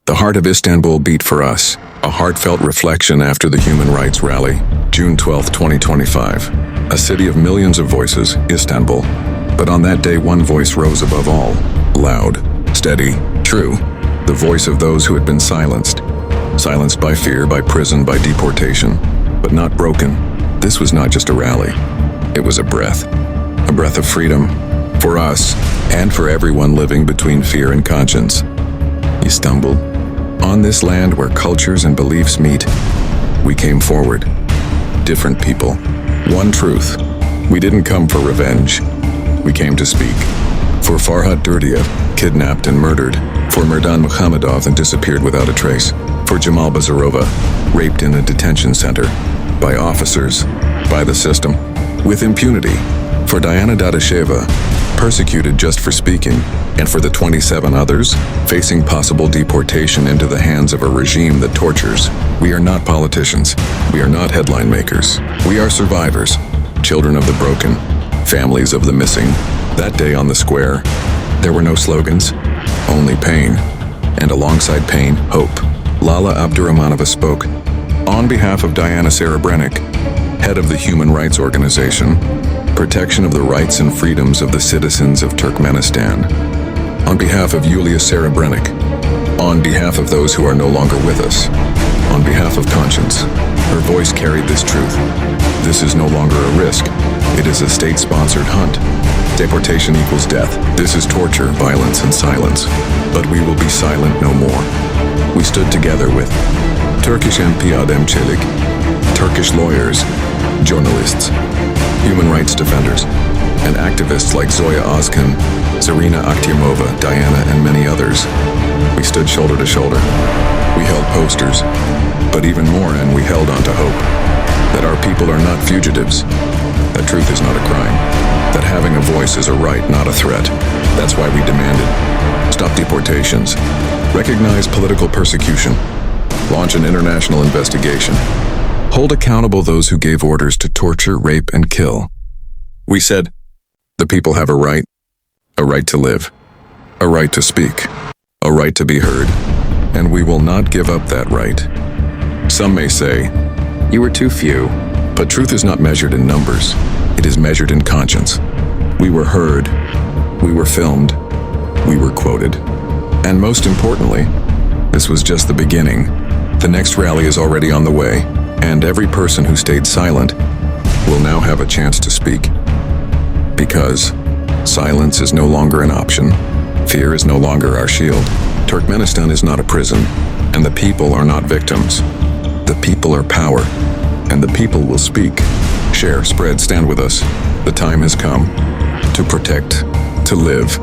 The heart of Istanbul beat for us, a heartfelt reflection after the Human Rights Rally, June 12, 2025. A city of millions of voices, Istanbul. But on that day, one voice rose above all. Loud, steady, true. The voice of those who had been silenced. Silenced by fear, by prison, by deportation. But not broken. This was not just a rally. It was a breath of freedom. For us, and for everyone living between fear and conscience. Istanbul. On this land where cultures and beliefs meet, we came forward. Different people. One truth. We didn't come for revenge. We came to speak. For Farhad Durdiev, kidnapped and murdered. For Merdan Muhammadov and disappeared without a trace. For Jamal Bazarova, raped in a detention center. By officers. By the system. With impunity. For Diana Dadasheva, persecuted just for speaking. And for the 27 others, facing possible deportation into the hands of a regime that tortures. We are not politicians. We are not headline makers. We are survivors. Children of the broken. Families of the missing. That day on the square, there were no slogans, only pain. And alongside pain, hope. Lala Abdurrahmanova spoke. On behalf of Diana Serebrenik, head of the Human Rights Organization, protection of the rights and freedoms of the citizens of Turkmenistan. On behalf of Yulia Serebrenik. On behalf of those who are no longer with us. On behalf of conscience. Her voice carried this truth. This is no longer a risk. It is a state-sponsored hunt. Deportation equals death. This is torture, violence, and silence. But we will be silent no more. We stood together with Turkish MP Adem Çelik, Turkish lawyers, journalists, human rights defenders, and activists like Zoya Ozkan, Zarina Akhtemova, Diana, and many others. We stood shoulder to shoulder. We held posters, but even more, and we held on to hope. That our people are not fugitives. That truth is not a crime. That having a voice is a right, not a threat. That's why we demanded. Stop deportations. Recognize political persecution. Launch an international investigation. Hold accountable those who gave orders to torture, rape, and kill. We said, the people have a right to live, a right to speak, a right to be heard, and we will not give up that right. Some may say, you were too few, but truth is not measured in numbers. It is measured in conscience. We were heard, we were filmed, we were quoted. And most importantly, this was just the beginning. The next rally is already on the way. And every person who stayed silent will now have a chance to speak. Because silence is no longer an option. Fear is no longer our shield. Turkmenistan is not a prison, and the people are not victims. The people are power, and the people will speak. Share, spread, stand with us. The time has come to protect, to live,